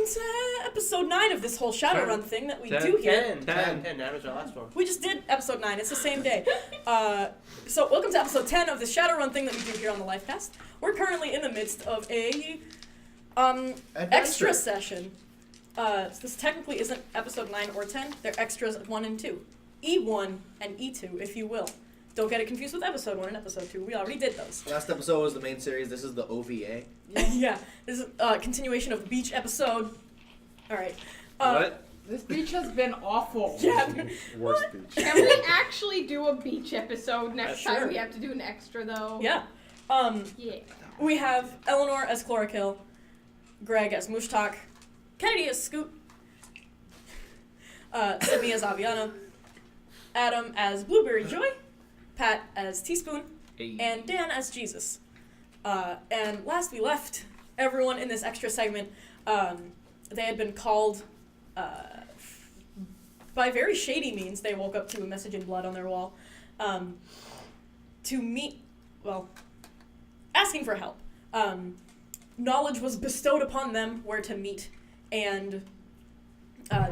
to episode 9 of this whole Shadowrun thing that we do here. 10. That was our last one. We just did episode 9. It's the same day. So welcome to episode 10 of the Shadowrun thing that we do here on the Lifecast. We're currently in the midst of a extra session. This technically isn't episode 9 or 10. They're extras 1 and 2. E1 and E2, if you will. Don't get it confused with episode 1 and episode 2. We already did those. Last episode was the main series. This is the OVA. Yeah. This is a continuation of the beach episode. Alright. What? This beach has been awful. Yeah. Worst beach. Can we actually do a beach episode next Sure. time? We have to do an extra though. Yeah. Yeah. We have Eleanor as Chlorakill, Greg as Mushtak, Kennedy as Scoot, Sydney as Aviana, Adam as Blueberry Joy, Pat as Teaspoon, and Dan as Jesus. And last we left everyone in this extra segment, they had been called by very shady means. They woke up to a message in blood on their wall to meet, well, asking for help. Knowledge was bestowed upon them where to meet, and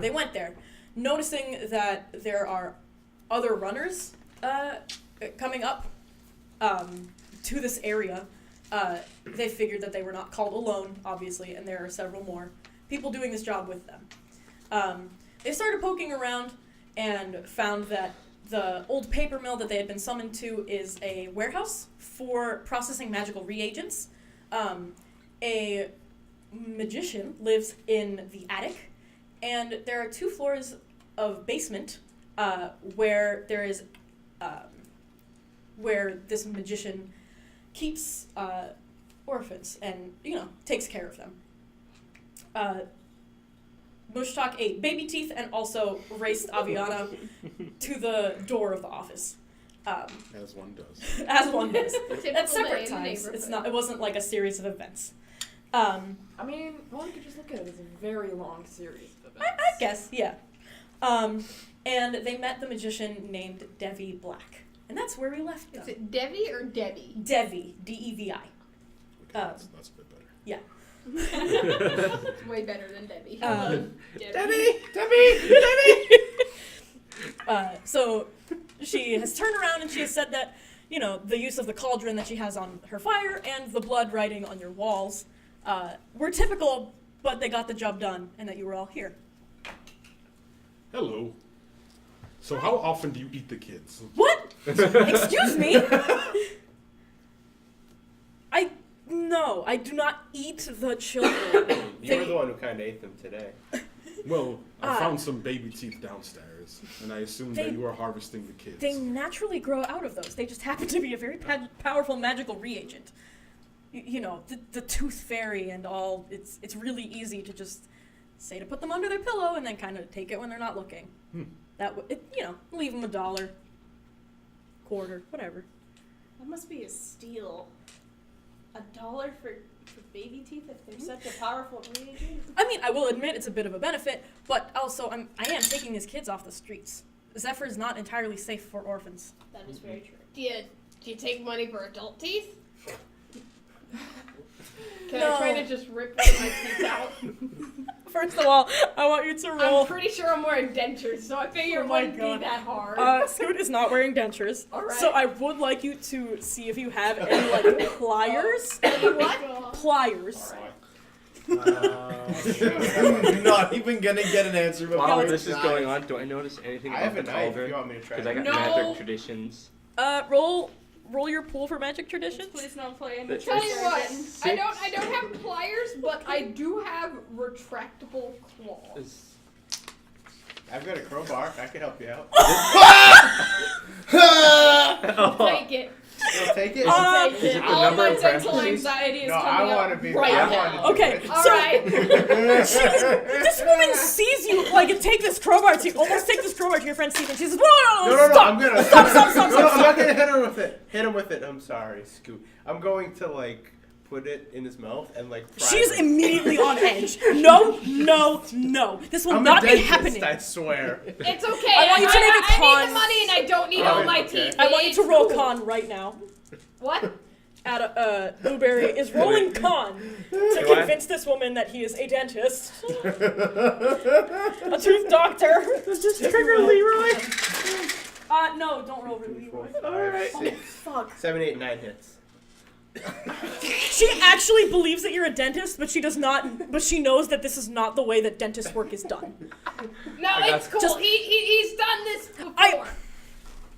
they went there, noticing that there are other runners coming up to this area. They figured that they were not called alone, obviously, and there are several more people doing this job with them. They started poking around and found that the old paper mill that they had been summoned to is a warehouse for processing magical reagents. A magician lives in the attic, and there are 2 floors of basement where there is where this magician keeps orphans and, takes care of them. Mushtak ate baby teeth and also raced Aviana to the door of the office. As one does. As one does. Typical At separate day in the times. neighborhood. It wasn't like a series of events. I mean, one could just look at it as a very long series of events. I guess, yeah. And they met the magician named Devi Black. And that's where we left them. Is it Devi or Debbie? Devi, D-E-V-I. Okay, that's a bit better. Yeah. It's way better than Debbie. Debbie! So she has turned around and she has said that, the use of the cauldron that she has on her fire and the blood writing on your walls were typical, but they got the job done and that you were all here. Hello. So how often do you eat the kids? What? Excuse me? No, I do not eat the children. You were the one who kind of ate them today. Well, I found some baby teeth downstairs, and I assumed that you were harvesting the kids. They naturally grow out of those. They just happen to be a very powerful magical reagent. The tooth fairy and all. It's really easy to just say to put them under their pillow and then kind of take it when they're not looking. Leave them $1, quarter, whatever. That must be a steal. $1 for baby teeth if they're such a powerful reagent? I mean, I will admit it's a bit of a benefit, but also I am taking these kids off the streets. Zephyr is not entirely safe for orphans. That is very true. Do you take money for adult teeth? Can No. I try to just rip one of my teeth out? First of all, I want you to roll. I'm pretty sure I'm wearing dentures, so I figure Oh it my wouldn't God. be that hard. Scoot is not wearing dentures. All right. So I would like you to see if you have any, pliers. What? Pliers. Not even gonna get an answer. But While this is going on, do I notice anything I about have the a knife if cauldron? you want me to try Because I got No. magic traditions. Roll your pool for magic traditions. Please don't play in The- the Tell you what, Six. I don't have pliers, but I do have retractable claws. I've got a crowbar. I can help you out. Take it. You'll take it? Take Is it it. the All number my of dental parentheses? anxiety is No, I coming want out to be. right I now. want to do Okay, it. All so right. this woman sees you take this crowbar to almost take this crowbar to your friend Steve, and she says, "Whoa, No, stop! I'm gonna Stop! No, I'm not gonna hit him with it. Hit him with it. I'm sorry, Scoot. I'm going to put it in his mouth and pry She's it. immediately on edge. No. This will I'm not a be dentist, happening. I swear. It's okay. I want you to make a I con. need the money and I don't need all my Okay. teeth. I want you to roll It's cool. con right now. What? Blueberry is rolling con to Do I? convince this woman that he is a dentist, a tooth doctor. Just trigger Leroy. No, don't roll Leroy. 5, 6, Fuck. 7, 8, 9 hits. She actually believes that you're a dentist, but she does not. But she knows that this is not the way that dentist work is done. No, got it's cool. just- He's done this before.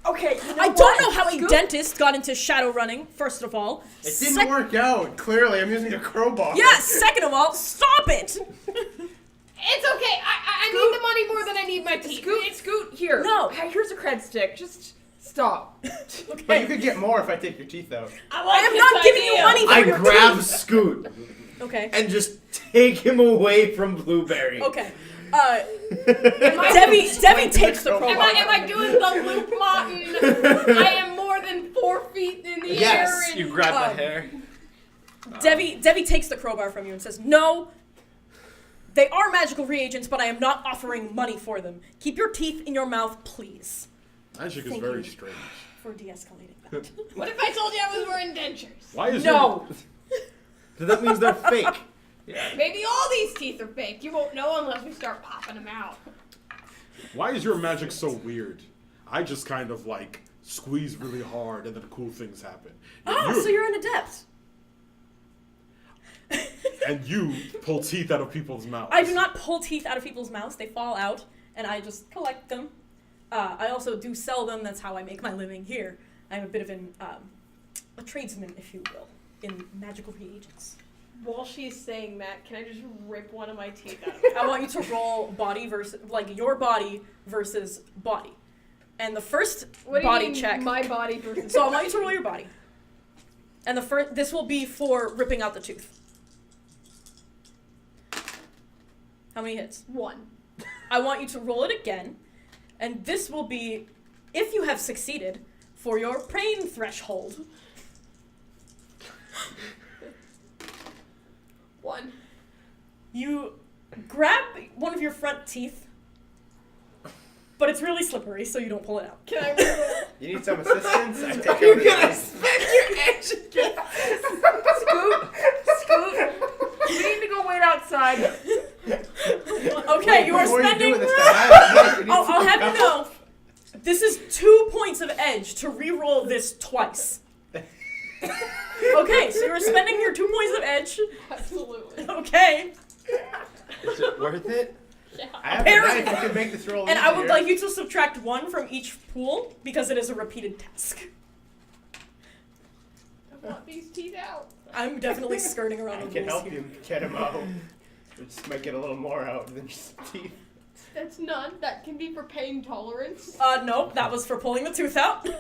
Okay, I don't know how a dentist got into shadow running. First of all, It didn't work out. Clearly, I'm using a crowbar. Yes. Second of all, stop it. It's okay. I need the money more than I need my teeth. Scoot here. No. Hey, here's a cred stick. Just stop. But you could get more if I take your teeth out. I am not giving you money for I your grab teeth. Scoot Okay. and just take him away from Blueberry. Okay. Debbie takes the crowbar. Am I doing the loop Martin? I am more than 4 feet in the Yes, air. And You grab the hair. Debbie takes the crowbar from you and says, "No, they are magical reagents, but I am not offering money for them. Keep your teeth in your mouth, please." Magic is Thank very you. strange. For de-escalating that. What if I told you I was wearing dentures? Why is No. So that means they're fake. Maybe all these teeth are fake. You won't know unless we start popping them out. Why is your magic so weird? I just kind of like squeeze really hard and then cool things happen. So you're an adept. And you pull teeth out of people's mouths. I do not pull teeth out of people's mouths. They fall out, and I just collect them. I also do sell them. That's how I make my living here. I'm a bit of a tradesman, if you will, in magical reagents. While she's saying that, can I just rip one of my teeth out? I want you to roll body versus, like, your body versus body. And the first What do body you mean, check. my body versus So I want you to roll your body. And this will be for ripping out the tooth. How many hits? 1. I want you to roll it again. And this will be, if you have succeeded, for your brain threshold. 1. You grab one of your front teeth, but it's really slippery, so you don't pull it out. Can I reroll? You need some assistance? I take You're out gonna a- spend your education. Scoot. We need to go wait outside. Okay, you are Before spending... You do this, I'll have you know, this is 2 points of edge to re-roll this twice. Okay, so you're spending your 2 points of edge. Absolutely. Okay. Is it worth it? Yeah. I have Apparently. a knife. You can make this roll And I would easier. like you to subtract 1 from each pool, because it is a repeated task. I want these teeth out. I'm definitely skirting around I the can rules help here. you get him out. We just might get a little more out than just teeth. That's none. That can be for pain tolerance. Nope, that was for pulling the tooth out. And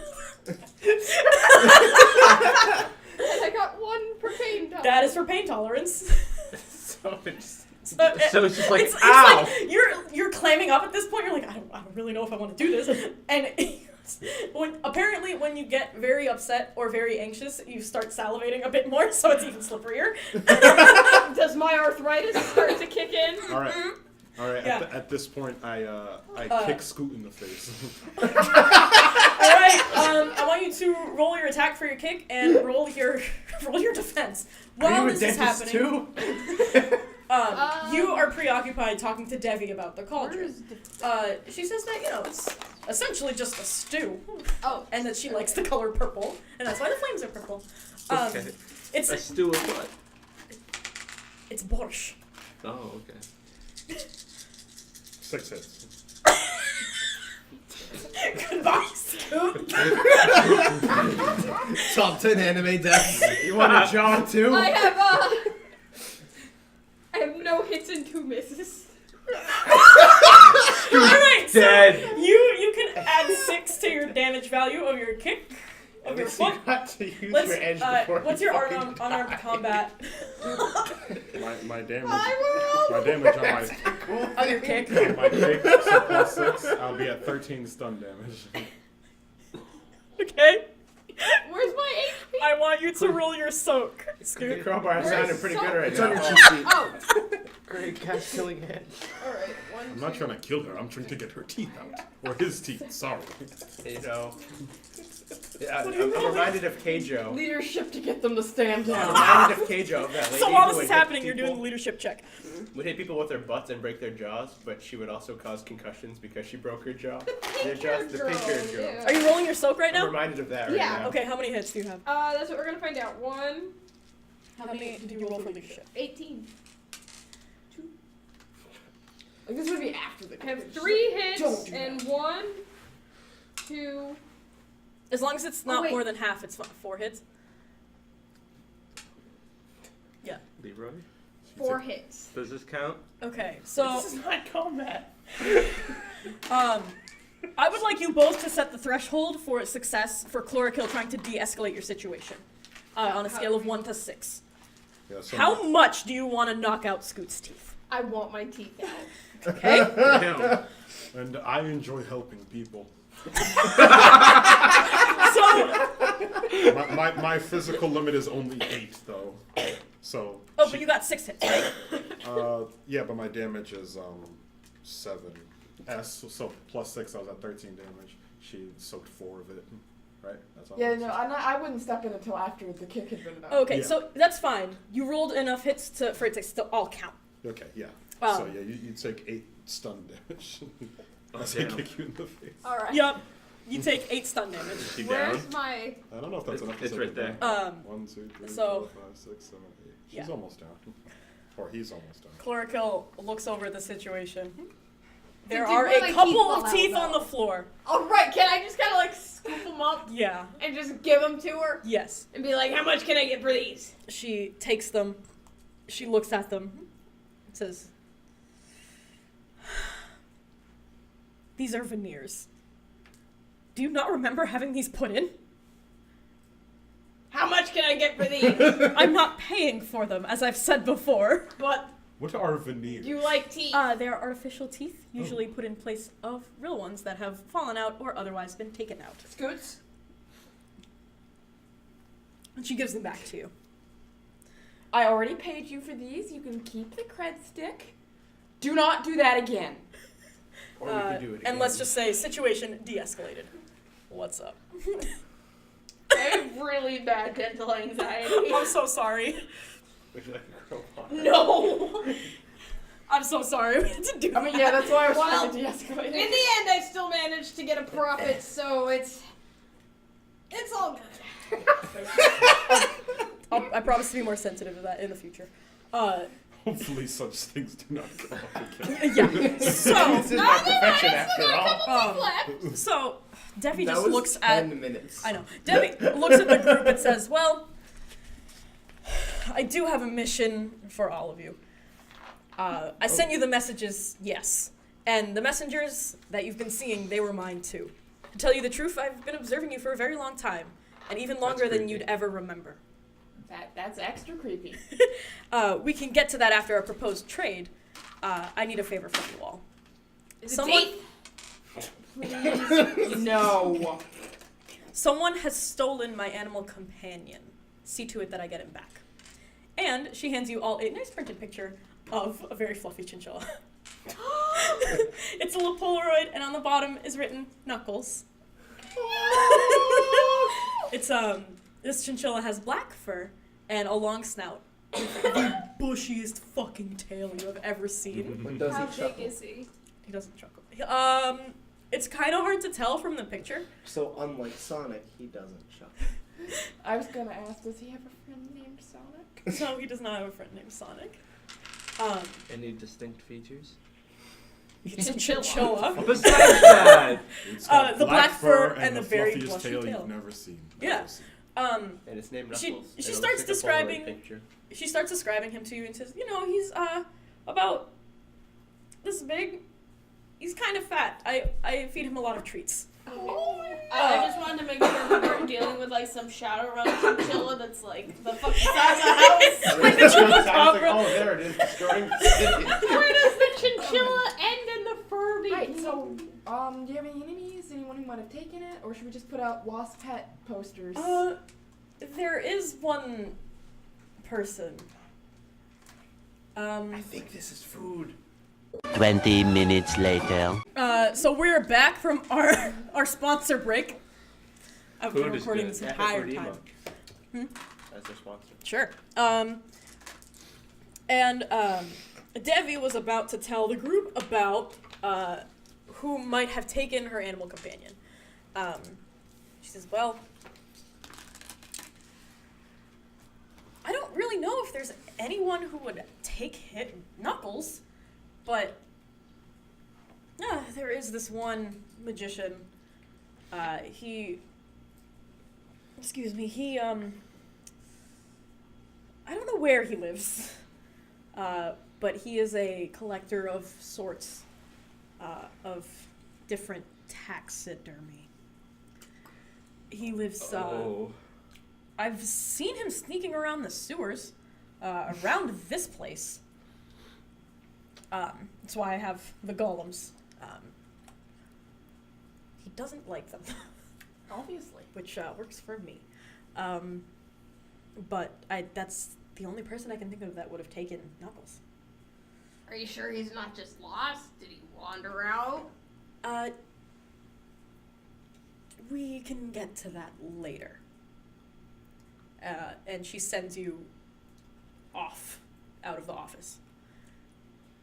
I got 1 for pain tolerance. That is for pain tolerance. So it's So So it's just like, it's ow! like you're clamming up at this point. You're like, I don't really know if I want to do this. And apparently when you get very upset or very anxious, you start salivating a bit more, so it's even slipperier. Does my arthritis start to kick in? All right. All right. Yeah. At this point, I kick Scoot in the face. All right. I want you to roll your attack for your kick and roll your defense. Are While you a this is dentist happening, too? you are preoccupied talking to Devi about the Where cauldron. is the... She says that it's essentially just a stew, Oh. and that she likes the color purple, and that's why the flames are purple. Okay. It's A stew of what? it's borscht. Oh, okay. 6 hits. Goodbye, Scoot. Top 10 anime deaths. You want a jaw too? I have no hits and 2 misses. All right, so Dead. you can add 6 to your damage value of your kick of At your least you foot. got to use Let's. your edge before What's you your fucking unarmed die. combat My damage. I My damage on your kick? on my kick, so +6. I'll be at 13 stun damage. Okay. Where's my HP? I want you to roll your soak, The Scoot. crowbar is sounding pretty good right It's now. on your cheat sheet. Oh. Great cast killing hand. Alright, I'm not trying to kill her. I'm trying to get her teeth out, or his teeth. Sorry. You know, I'm reminded of Keijo. Leadership to get them to stand I'm down. reminded of Keijo, of that lady So while who this is would hit happening, you're people- doing the leadership check. would hit people with her butts and break their jaws, but she would also cause concussions because she broke her jaw. The pink haired girl. Are you rolling your soak right I'm now? reminded of that right Yeah. now. Okay, how many hits do you have? That's what we're gonna find out. How many did you roll for leadership? 18. Like, this would be after the I have quiz. 3 hits Don't do and that. 1, 2. As long as it's not wait. more than half, it's 4 hits. Leroy? 4 hits. Does this count? Okay, so This is not combat. I would like you both to set the threshold for success for Chlorakill trying to de-escalate your situation on a scale of 1 to 6. Yeah, so How much do you want to knock out Scoot's teeth? I want my teeth out. Okay. Damn. And I enjoy helping people. So My physical limit is only 8, though. So. oh, but you got 6 hits, right? Yeah, but my damage is 7. So plus 6, I was at 13 damage. She soaked 4 of it. Right? That's all. Yeah, no, I wouldn't step in until after the kick had been done. Okay, Yeah. so that's fine. You rolled enough hits for it to still all count. Okay, yeah. Um, So yeah, you take 8 stun damage. As I damn. kick you in the face. All right. Yup. You take 8 stun damage. Is she down? Where's my? I don't know if that's enough. to It's save right it there. down. 1, 2, 3, so- 4, 5, 6, 7, 8. She's Yeah. almost down. Or he's almost down. Chlorakill looks over the situation. There Did are one of my a teeth couple fall of out, teeth on though? the floor. All right. Can I just kind of like scoop them up Yeah. and just give them to her Yes. and be like, "How much can I get for these?" She takes them. She looks at them. Says, "These are veneers. Do you not remember having these put in? How much can I get for these? I'm not paying for them, as I've said before. But What are veneers? you like teeth. They're artificial teeth, usually put in place of real ones that have fallen out or otherwise been taken out." Scoots. And she gives them back to you. I already paid you for these. You can keep the cred stick. Do not do that again. Or we could do it again. And let's just say, situation de-escalated. What's up? I have really bad dental anxiety. I'm so sorry. Would you like a girl pop? No. I'm so sorry we had to do I mean, yeah, that's why I was Well, trying to de-escalate In it. the end, I still managed to get a profit, so it's all good. I promise to be more sensitive to that in the future. Hopefully such things do not come up again. Yeah. This So, is my profession after all. so Debbie That just was looks 10 at. minutes. I know. Debbie looks at the group and says, "Well, I do have a mission for all of you. I sent you the messages, yes, and the messengers that you've been seeing, they were mine too. To tell you the truth, I've been observing you for a very long time, and even longer than creepy. you'd ever remember. That's extra creepy. We can get to that after our proposed trade. I need a favor from you all. Is it Someone, teeth? No. someone has stolen my animal companion. See to it that I get him back." And she hands you all a nice printed picture of a very fluffy chinchilla. It's a little Polaroid, and on the bottom is written Knuckles. It's this chinchilla has black fur and a long snout. The bushiest fucking tail you have ever seen. When does How he chuckle? big is he? He doesn't chuckle. It's kind of hard to tell from the picture. So unlike Sonic, he doesn't chuckle. I was gonna ask, does he have a friend named Sonic? No, he does not have a friend named Sonic. Any distinct features? It's a chinchilla. Besides that, It's got The black fur and the the very fluffiest plushy tail tail. you've never seen. Yeah. Never seen. And it's named Knuckles. She and it looks starts like a Polaroid describing- picture. She starts describing him to you and says, "You know, he's about this big. He's kind of fat. I feed him a lot of treats." I just wanted to make sure we weren't dealing with like some Shadowrun chinchilla that's like the fucking size of a house. Like the Sounds like, chupacabra. oh, there it is, destroying the city. Where does the chinchilla end and the fur begin? Right, so, do you have any enemies? Anyone who might have taken it? Or should we just put out Lost Pet posters? There is one person. I think this is food. 20 minutes later. So we're back from our sponsor break. I've Food been is recording good. this Yeah, entire Redeemo. time. As their sponsor. Sure. And Devi was about to tell the group about who might have taken her animal companion. She says, well, I don't really know if there's anyone who would take Knuckles, but there is this one magician. I don't know where he lives, but he is a collector of sorts, of different taxidermy. He lives, I've seen him sneaking around the sewers, around this place. That's why I have the golems. He doesn't like them. Obviously. Which works for me. But that's the only person I can think of that would have taken Knuckles. Are you sure he's not just lost? Did he wander out? We can get to that later. And she sends you off out of the office.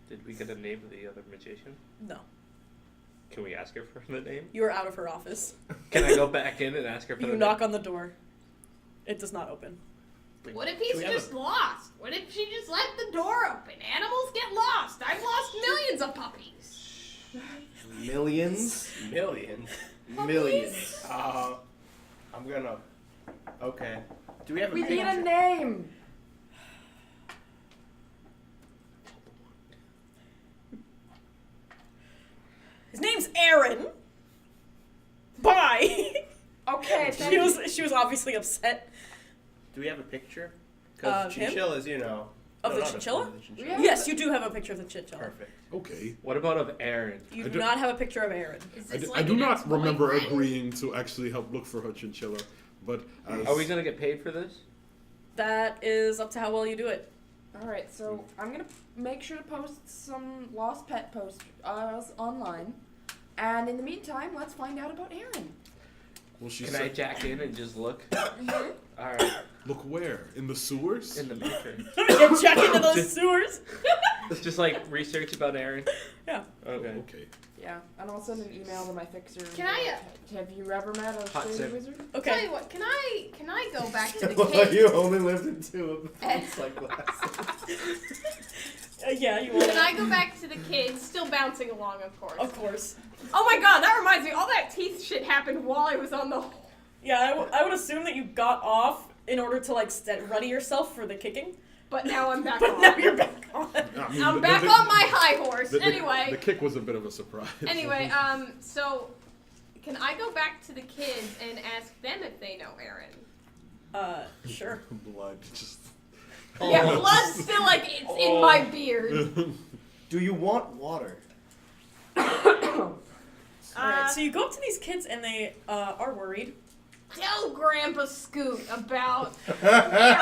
Did we get a name of the other magician? No. Can we ask her for the name? You're out of her office. Can I go back in and ask her for the You name? knock on the door. It does not open. What if he's just lost? What if she just left the door open? Animals get lost. I've lost millions of puppies. Millions? Millions. Millions. I'm gonna. Okay. Do we have a We picture? need a name. His name's Aaron. Bye. Okay, She was obviously upset. Do we have a picture? Because Him? chinchillas, you know. Of No, the not chinchilla? of the chinchilla. Yeah. Yes, you do have a picture of the chinchilla. Perfect. Okay. What about of Aaron? You I do do- not have a picture of Aaron. Is I this do, like I do an not remember ex-boyfriend? agreeing to actually help look for her chinchilla, but as Are we gonna get paid for this? That is up to how well you do it. Alright, so I'm gonna make sure to post some lost pet posters online. And in the meantime, let's find out about Aaron. well, she Can I said, jack in and just look? Alright, look where? In the sewers? in the matrix. Get check into those Just- sewers. Just like research about Aaron. Yeah. Okay. Okay. Yeah, and I'll send an email to my fixer. Can I, Have you ever met a Hot shady sim. wizard? Tell Okay. you what, can I go back to the Well, kids? you only lived in 2 of the things like glasses. Yeah, you will. Can I go back to the kids? Still bouncing along, of course. Of course. Oh my god, that reminds me. All that teeth shit happened while I was on the. Yeah, I would assume that you got off in order to like ready yourself for the kicking, But now I'm back but on. now you're back on. I mean, I'm the- back the- on my high horse. the Anyway. kick was a bit of a surprise. Anyway, so can I go back to the kids and ask them if they know Aaron? Sure. Blood just. Yeah, blood's still like it's in my beard. Do you want water? Alright, so you go up to these kids and they are worried. Tell Grandpa Scoot about. Grandpa!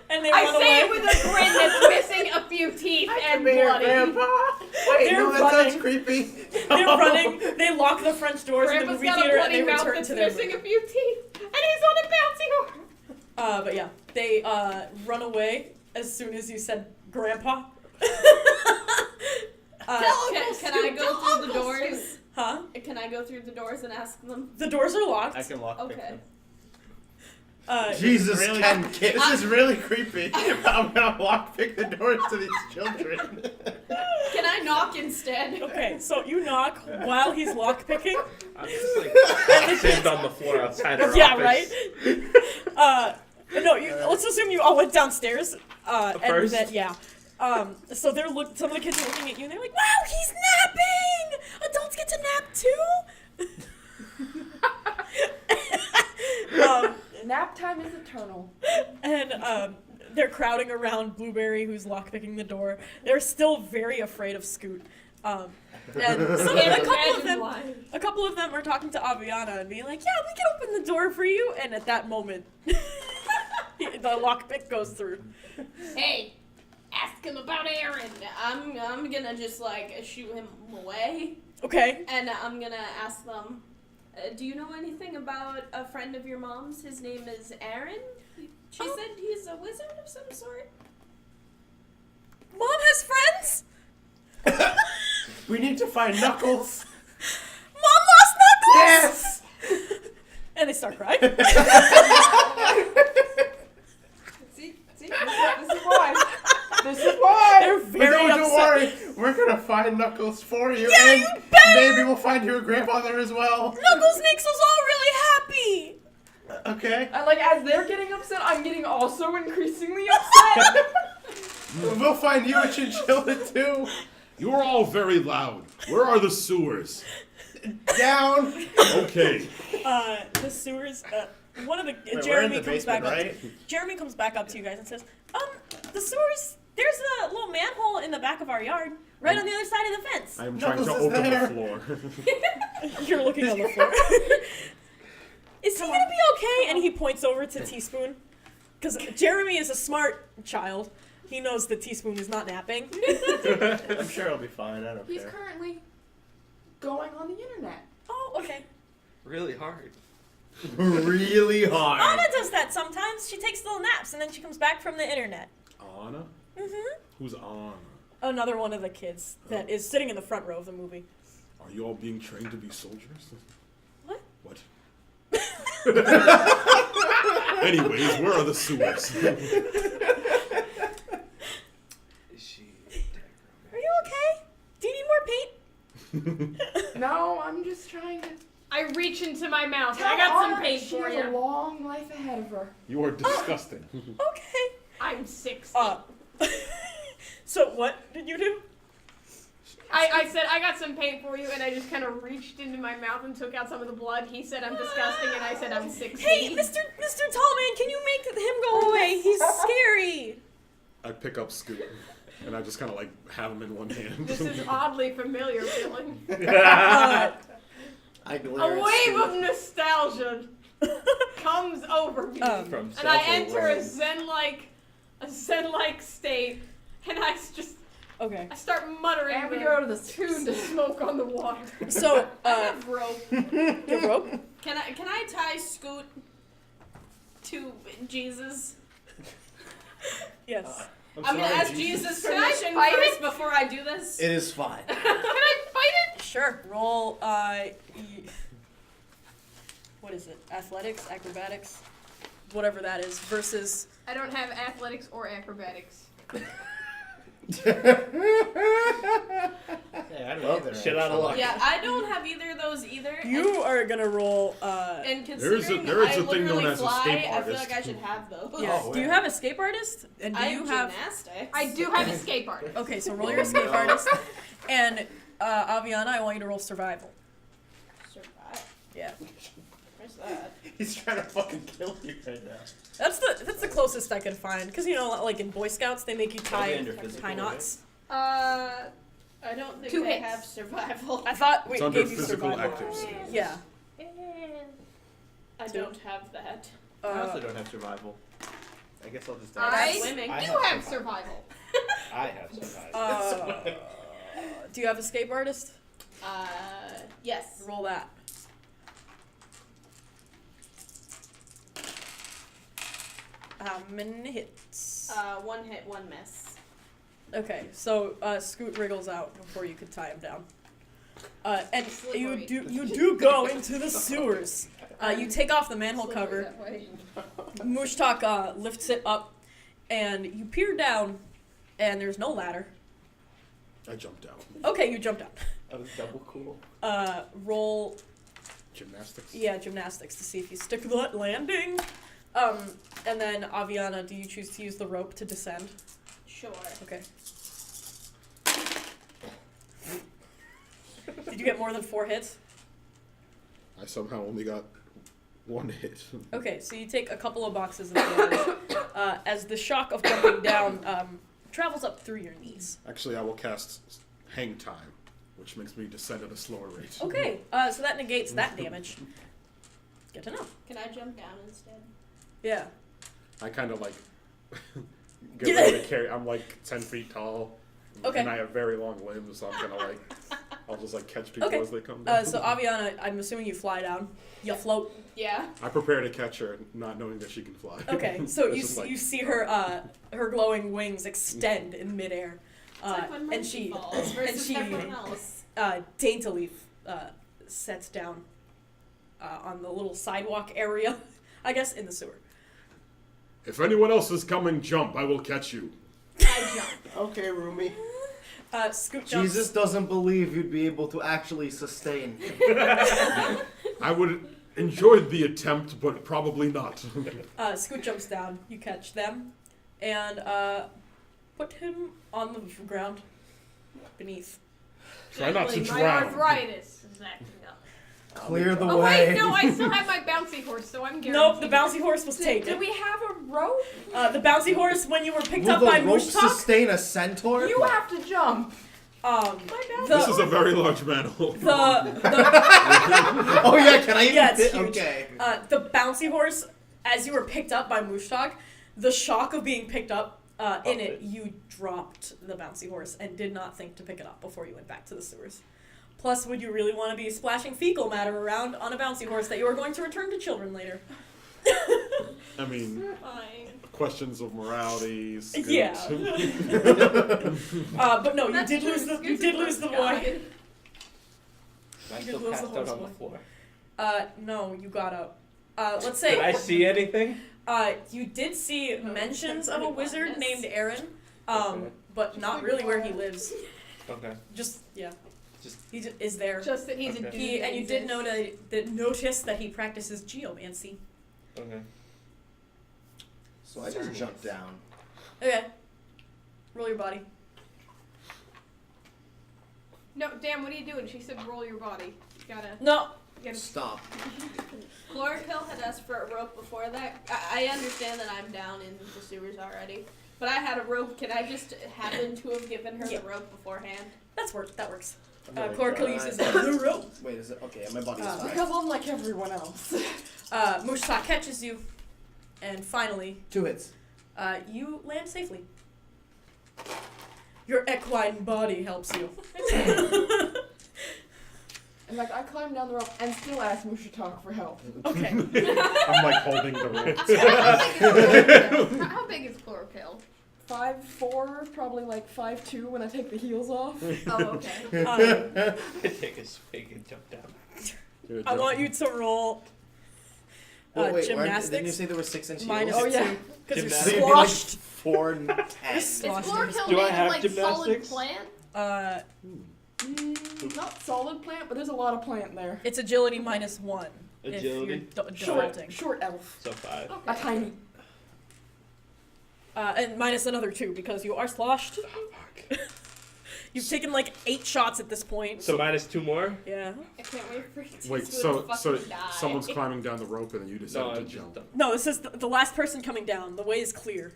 And they I run say away. it with a grin that's missing a few teeth and bloody. Wait, They're no, that sounds running. creepy. They're running. They lock the French doors in the Grandpa's movie got a theater and they bloody mouth return that's to their missing room. a few teeth, and he's on a bouncing horse. But yeah, they run away as soon as you said Grandpa. Can I go through the doors? Huh? Can I go through the doors and ask them? The doors are locked. I can lock pick Okay. them. Jesus, Really? 10 kids. This is really creepy. I'm gonna lock pick the doors to these children. Can I knock instead? Okay, so you knock while he's lockpicking. I'm just like sitting on the floor outside her Yeah, office. right? No, let's assume you all went downstairs. And First? that, yeah. So some of the kids are looking at you and they're like, wow, he's napping! Adults get to nap too? Nap time is eternal. And they're crowding around Blueberry, who's lockpicking the door. They're still very afraid of Scoot. And a couple of them are talking to Aviana and being like, yeah, we can open the door for you. And at that moment, the lockpick goes through. Hey, ask him about Aaron. I'm gonna just like shoo him away, Okay. and I'm gonna ask them. Do you know anything about a friend of your mom's? His name is Aaron. She Oh. said he's a wizard of some sort. Mom has friends? We need to find Knuckles. Mom lost Knuckles! Yes. And they start crying. See, this is why. This is why. They're very Don't upset. worry. We're gonna find Knuckles for you, Yeah, and you better. maybe we'll find your grandfather as well. Knuckles makes us all really happy. Okay. And like as they're getting upset, I'm getting also increasingly upset. We'll find you a chinchilla too. You're all very loud. Where are the sewers? Down. Okay. The sewers. One of the Wait, we're in Jeremy the comes basement, back right? up. Jeremy comes back up to you guys and says, the sewers. There's a little manhole in the back of our yard, right on the other side of the fence. I'm trying to Knuckles is open there. the floor. You're looking on the floor. Is he gonna be okay? And he points over to Teaspoon, because Jeremy is a smart child. He knows that Teaspoon is not napping. I'm sure it'll be fine. I don't He's care. currently going on the internet. Oh, okay. Really hard. Really hard. Anna does that sometimes. She takes little naps and then she comes back from the internet. Anna? Mm-hmm. Who's Anna? Another one of the kids that is sitting in the front row of the movie. Are you all being trained to be soldiers? What? What? Anyways, where are the sewers? Is she? Are you okay? Do you need more paint? No, I'm just trying to. I reach into my mouth. Tell I got some Anna paint she for has a you. long life ahead of her. You are disgusting. Okay. I'm 60. So what did you do? I said I got some paint for you, and I just kind of reached into my mouth and took out some of the blood. He said I'm disgusting, and I said I'm 60. Hey, Mr. Tallman, can you make him go away? He's scary. I pick up Scoot, and I just kind of like have him in one hand. This is oddly familiar feeling. Uh, I glare A at wave Scoot of nostalgia comes over me, from and I several enter a ways. zen-like state, and I okay. start muttering And we the go to the tune to smoke on the water. So, I have rope. you have rope? Can I tie Scoot to Jesus? Yes. I'm gonna sorry, ask Jesus Can I permission fight first it? before I do this. It is fine. Can I fight it? Sure. Roll, what is it? Athletics? Acrobatics? Whatever that is. Versus, I don't have athletics or acrobatics. Yeah, I don't Well, either, shit out of actually. luck. Yeah, I don't have either of those either. you are gonna roll, And There is considering a I thing known literally as fly, escape I feel artist. like I should have those. yes. Oh, Do you yeah. have escape artist? And do I you have have... gymnastics. I do have escape artist. Okay, so roll your escape artist. And, Aviana, I want you to roll survival. Survive. Yeah. Where's that? He's trying to fucking kill you right now. That's the closest I could find. Because, you know, like in Boy Scouts, they make you tie under physical, knots. I don't think 2 I hits. have survival. I thought we It's under gave you physical survival. active skills. Yeah. I Two. don't have that. I also don't have survival. I guess I'll just. I swimming. I do have have survival. survival. I have survival. Do you have escape artist? Yes. Roll that. How many hits? 1 hit, 1 miss. Okay, so Scoot wriggles out before you could tie him down. And Slippery. you do go into the sewers. You take off the manhole cover. That way. Mushtak lifts it up, and you peer down, and there's no ladder. I jumped out. Okay, you jumped out. I was double cool. Roll, Gymnastics? yeah, gymnastics to see if you stick the landing. And then Aviana, do you choose to use the rope to descend? Sure. Okay. Did you get more than 4 hits? I somehow only got 1 hit. Okay, so you take a couple of boxes of damage as the shock of jumping down travels up through your knees. Actually, I will cast Hang Time, which makes me descend at a slower rate. Okay, so that negates that damage. Good to know. Can I jump down instead? Yeah. I kind of like get ready to carry. I'm like 10 feet tall. Okay. And I have very long limbs, so I'm gonna like I'll just like catch people Okay. as they come down. So Aviana, I'm assuming you fly down. You float. Yeah. I prepare to catch her, not knowing that she can fly. Okay, so It's you just like- you see her her glowing wings extend in midair, It's like when and Monkey she falls versus she- everyone else. daintily sets down on the little sidewalk area, I guess, in the sewer. If anyone else is coming, jump. I will catch you. I jump. Okay, Rumi. Scoot jumps. Jesus doesn't believe you'd be able to actually sustain. I would enjoy the attempt, but probably not. Scoot jumps down. You catch them, and put him on the ground beneath. Try not to My drown. arthritis is acting up. Clear the Oh way. wait, no, I still have my bouncy horse, so I'm guaranteed. Nope, the bouncy horse was Do taken. we have a rope? The bouncy horse, when you were picked Will up the by rope Mushtak, sustain a centaur? You have to jump. This is a very large manhole. the Oh yeah, can I even Yeah, it's fit? huge. Okay. the bouncy horse, as you were picked up by Mushtak, the shock of being picked up in it, you dropped the bouncy horse and did not think to pick it up before you went back to the sewers. Plus, would you really want to be splashing fecal matter around on a bouncy horse that you are going to return to children later? I mean, Fine. questions of morality. Scoots. Yeah. But no, you That's did true, lose the Scoot's boy. a first guy. I You still lose the passed out horse on the one. floor. No, you got up. Let's say. Did I see anything? You did see mentions of a pretty wizard blindness. named Aaron, Okay. but not really where he lives. Okay. Just yeah, Just- he is there. Just that he's a Okay. dude. He that and you did exists. notice that he practices geomancy. Okay. So I just jumped down. Okay, roll your body. No, damn, what are you doing? She said roll your body. You gotta. No, You gotta Stop. Chlorophyll had asked for a rope before that. I understand that I'm down in the sewers already, but I had a rope. Can I just happen to have given her Yeah. the rope beforehand? that works. Oh my Chlorophyll God. uses the rope. Wait, is it okay? My body's fine. Because unlike everyone else. Mushtak catches you, and finally, 2 hits. you land safely. Your equine body helps you. In fact, I climbed down the rope and still asked Mushitok for help. Okay. I'm like holding the rope. How big is chlorophyll? 5'4", probably like 5'2" when I take the heels off. Oh, okay. I take a swig and jump down. I want you to roll Wait, why gymnastics. didn't you say there were 6 inch heels? Minus Oh, yeah. 2, because you're Gymnastics. squashed. 4 and 10. You're Is sloshed. chlorophyll Do I made have of like solid gymnastics? plant? Not solid plant, but there's a lot of plant there. It's agility minus 1. If you're Agility? defaulting. Short elf. So 5. A tiny. And minus another 2 because you are sloshed. You've taken like 8 shots at this point. So minus 2 more? Yeah. I can't wait for it to Wait, so someone's climbing down the rope and then you No, decide to I'm just jump. done. No, this is the last person coming down. The way is clear.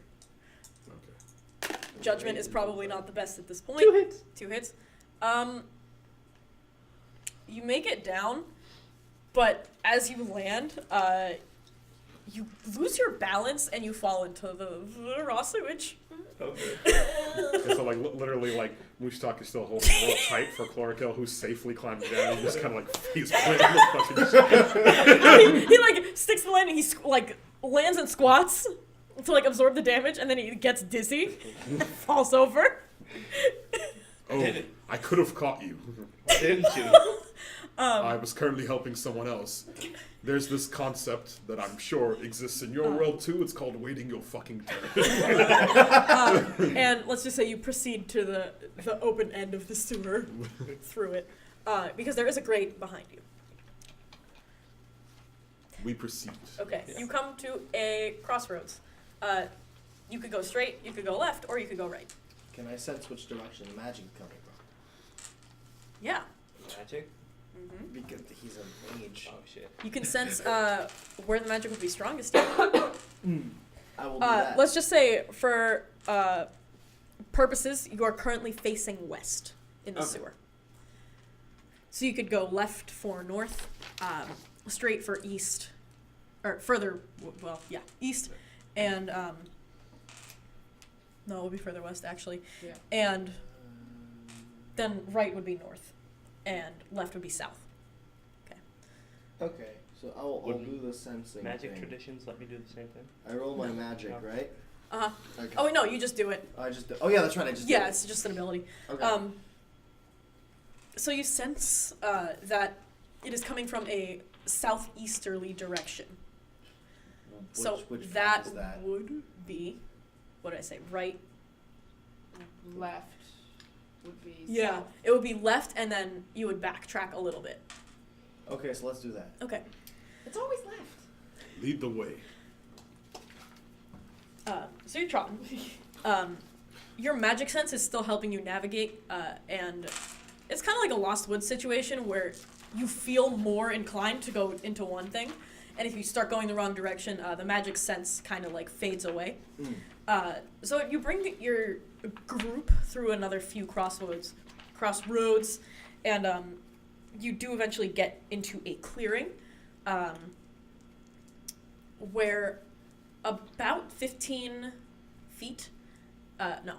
Okay. Judgment is probably not the best at this point. 2 hits. 2 hits. You make it down, but as you land, you lose your balance and you fall into the raw sewage. Okay. And so like literally like Mushtak is still holding the rope tight for Chlorakill, who's safely climbing down. He just kind of like he's playing the fucking he like sticks the landing. He like lands and squats to like absorb the damage, and then he gets dizzy and falls over. Oh, I could have caught you. Didn't you? I was currently helping someone else. There's this concept that I'm sure exists in your world too. It's called waiting your fucking turn. And let's just say you proceed to the open end of the sewer through it, because there is a grate behind you. We proceed. Okay, Yeah. you come to a crossroads. You could go straight, you could go left, or you could go right. Can I sense which direction the magic is coming from? Yeah. Magic? Because he's a mage. Oh shit. You can sense where the magic would be strongest. I will do that. Let's just say, for purposes, you are currently facing west in the Okay. sewer. So you could go left for north, straight for east, or further, east, and, no, it would be further west, actually. Yeah. And then right would be north. and left would be south. Okay, so I'll do the sensing Magic thing. traditions let me do the same thing. I roll my magic, right? Uh-huh. Okay. Oh, wait, no, you just do it. I just. Oh yeah, that's right. I just. Yeah, did it. it's just an ability. Okay. So you sense that it is coming from a southeasterly direction. Which that path is that? would be, what did I say, right? Left would be. Yeah, south. it would be left, and then you would backtrack a little bit. Okay, so let's do that. Okay. It's always left. Lead the way. So you're trotting. Your magic sense is still helping you navigate, and it's kind of like a Lost Woods situation where you feel more inclined to go into one thing, and if you start going the wrong direction, the magic sense kind of like fades away. So you bring your group through another few crossroads, and you do eventually get into a clearing, where about 15 feet,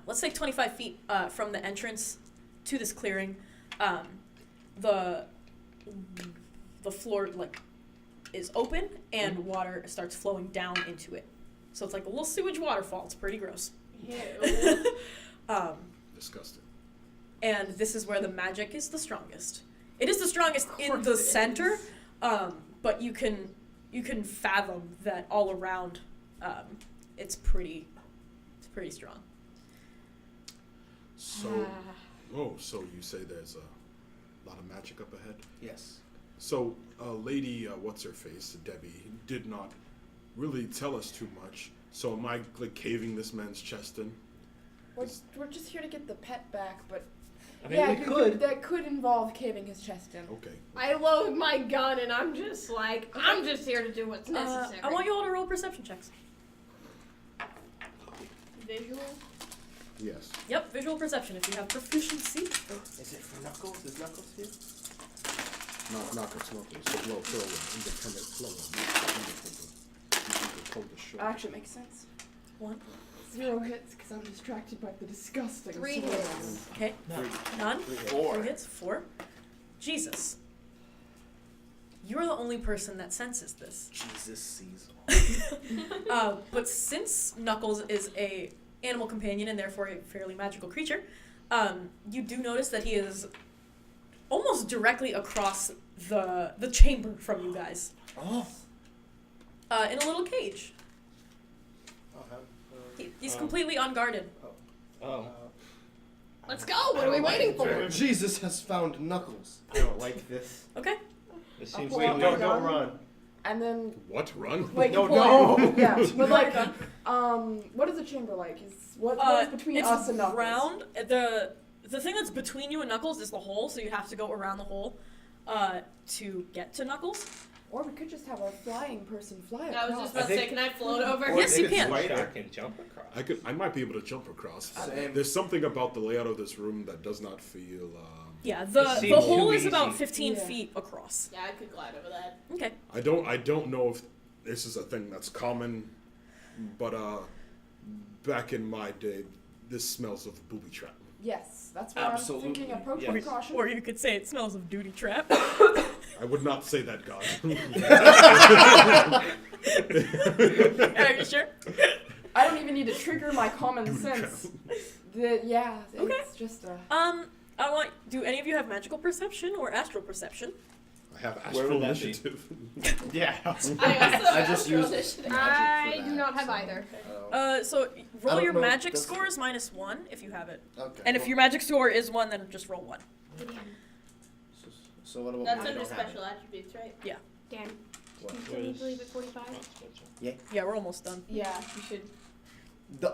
let's say 25 feet from the entrance to this clearing, the floor is open and water starts flowing down into it. So it's like a little sewage waterfall. It's pretty gross. Ew. Disgusting. And this is where the magic is the strongest. It is the strongest in the center, but you can fathom that all around, it's pretty strong. So, so you say there's a lot of magic up ahead? Yes. So, lady, what's her face, Debbie, did not really tell us too much. So am I like caving this man's chest in? We're just here to get the pet back, but I mean, yeah, we could. that could involve caving his chest in. Okay. I load my gun and I'm just like, I'm just here to do what's necessary. I want you all to roll perception checks. Visual. Yes. Yep, visual perception if you have proficiency. Is it for Knuckles? Is Knuckles here? Not Knuckles. So blow, throw, independent flow. Actually, it makes sense. 1. 0 hits because I'm distracted by the disgusting. 3 swirls. hits. Okay. None. 4. 3 hits. 4. Jesus. You're the only person that senses this. Jesus sees all. But since Knuckles is a animal companion and therefore a fairly magical creature, you do notice that he is almost directly across the chamber from you guys. Oh. In a little cage. He's completely unguarded. Oh. Let's go. What are we waiting for? Jesus has found Knuckles. I don't like this. Okay. This seems Wait, Wait, so no, weird. don't run. And then What? Run? like No, you pull no. yeah, but like what is the chamber like? Is what is between it's us and Knuckles? round. The thing that's between you and Knuckles is the hole, so you have to go around the hole to get to Knuckles. Or we could just have our flying person fly I was across. just about to say, can I float over? Or Yes, they you could can. swipe I it. can jump across. I might be able to jump across. Same. There's something about the layout of this room that does not feel. Yeah, It the seems hole too is about easy. 15 Yeah. feet across. Yeah, I could glide over that. Okay. I don't know if this is a thing that's common, but back in my day, this smells of booby trap. Yes, that's why Absolutely. I'm thinking approach Yes. with caution. Or you could say it smells of duty trap. I would not say that, God. Are you sure? I don't even need to trigger my common Duty sense. trap. It's just a. Do any of you have magical perception or astral perception? I have Where astral would that be? initiative. Yeah. I also I just astral used initiative. magic for I that, do not have so- either. So roll don't your know, magic does- score is -1 if you have it. Okay. And if your magic score is 1, then just roll 1. So what about That's mine? under I don't have special attributes, right? Dan, What can you was- believe at 45? Yeah, we're almost done. Yeah, you should.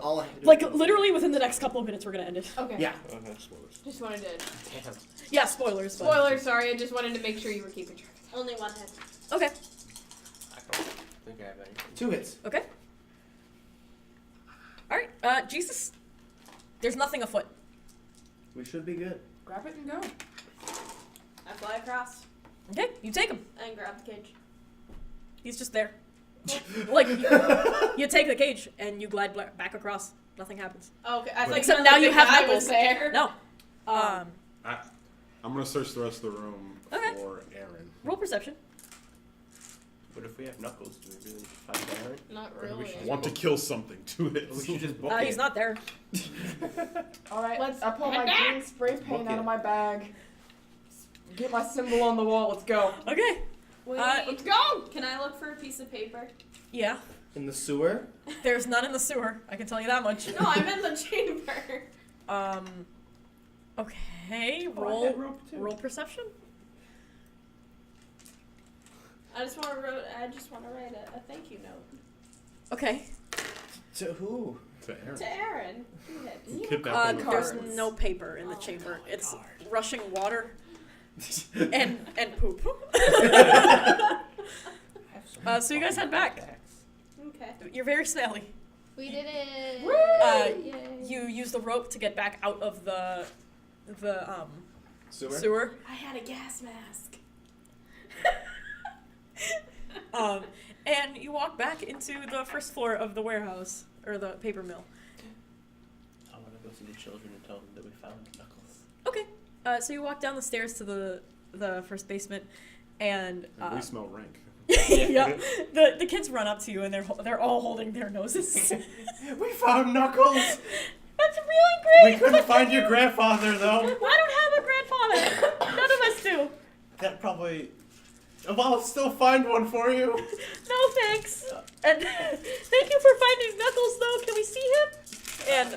All I have to do Like, is- literally within the next couple of minutes, we're gonna end it. Okay. Yeah. Okay. Spoilers. Just wanted to. Damn. Yeah, spoilers. but- Spoiler, sorry. I just wanted to make sure you were keeping track. Only one hit. Okay, I don't think I have any. 2 hits. okay. Alright, Jesus. There's nothing afoot. We should be good. Grab it and go. I fly across Okay, you take him. and grab the cage. He's just there. Like, you take the cage and you glide back across. Nothing happens. Oh, okay, I thought Except you now meant you the have guy Knuckles. was there. No. I'm gonna search the rest of the room Okay. for Aaron. Roll perception. But if we have Knuckles, do we really find Aaron? Not Or do we really. should I want to kill something. Do it. We should just book He's it. not there. Alright, Let's I pull head my back. green spray paint Book out it. of my bag. Get my symbol on the wall, let's go. Okay. Wait, Let's go! can I look for a piece of paper? Yeah. In the sewer? There's none in the sewer. I can tell you that much. No, I'm in the chamber. Okay. Oh, I Roll. had rope too. Roll perception. I just want to write a thank you note Okay. To who? To Aaron. to Aaron. Kidnapping the There's cards. no paper in the Oh, chamber. God. It's rushing water and poop. So you guys head back. Okay. You're very snaily. We did it! Yay. You use the rope to get back out of the Sewer? sewer. I had a gas mask. And you walk back into the first floor of the warehouse or the paper mill. I want to go see the children and tell them that we found Knuckles. Okay. So you walk down the stairs to the first basement, and And we smell rank. yeah, the kids run up to you and they're all holding their noses. We found Knuckles! That's really We great. couldn't find your grandfather though. I don't have a grandfather. None of us do. That probably. Well, I'll still find one for you. No thanks. And thank you for finding Knuckles though. Can we see him? And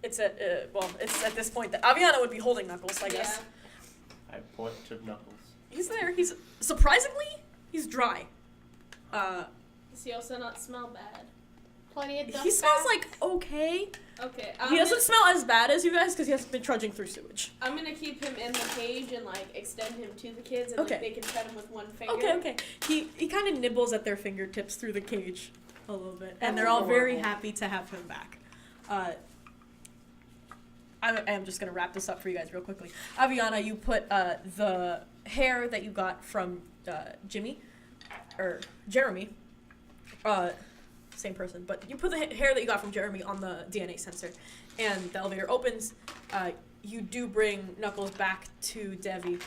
it's at this point that Aviana would be holding Knuckles, I guess. I point to Knuckles. He's there. He's surprisingly he's dry. Does he also not smell bad? Plenty of dust He smells bags. like okay. Okay. He doesn't smell as bad as you guys because he hasn't been trudging through sewage. I'm gonna keep him in the cage and like extend him to the kids, and Okay. like, they can pet him with one finger. Okay. He kind of nibbles at their fingertips through the cage a little bit, and That's they're all very adorable. happy to have him back. I'm just gonna wrap this up for you guys real quickly. Aviana, you put the hair that you got from Jeremy, same person, but you put the hair that you got from Jeremy on the DNA sensor, and the elevator opens. You do bring Knuckles back to Devi,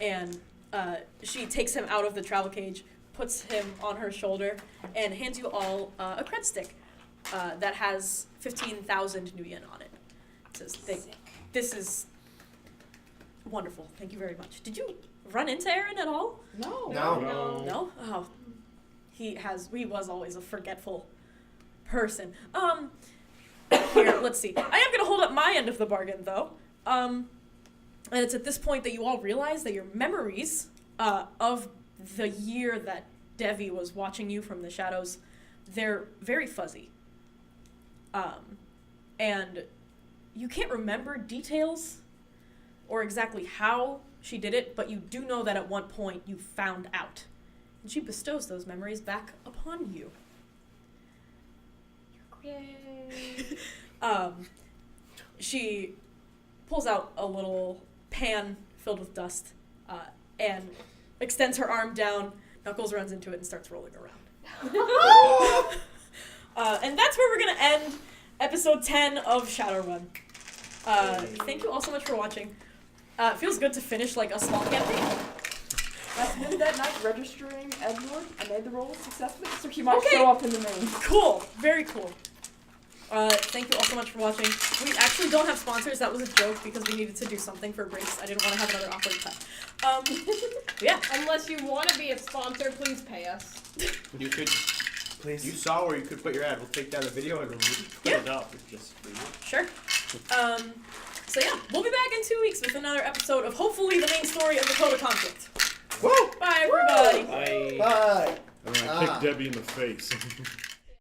and she takes him out of the travel cage, puts him on her shoulder, and hands you all a cred stick that has 15,000 new yen on it. It says, "This is wonderful. Thank you very much." Did you run into Aaron at all? No. No. No? Oh. He was always a forgetful person. Here, let's see. I am gonna hold up my end of the bargain though. And it's at this point that you all realize that your memories of the year that Devi was watching you from the shadows, they're very fuzzy. And you can't remember details or exactly how she did it, but you do know that at one point you found out. And she bestows those memories back upon you. Yay. She pulls out a little pan filled with dust and extends her arm down. Knuckles runs into it and starts rolling around. And that's where we're going to end episode 10 of Shadowrun. Thank you all so much for watching. It feels good to finish like a small campaign. I spent that night registering Edward. I made the roll successfully, so he might Okay. show up in the main. Cool. Very cool. Thank you all so much for watching. We actually don't have sponsors. That was a joke because we needed to do something for breaks. I didn't want to have another awkward cut. Yeah. Unless you want to be a sponsor, please pay us. You could. Please. You saw where you could put your ad. We'll take down the video and put it up. It's just for you. Sure. So yeah, we'll be back in 2 weeks with another episode of hopefully the main story of the Coda conflict. Woo! Bye everybody. Bye. Bye. And then I kicked Debbie in the face.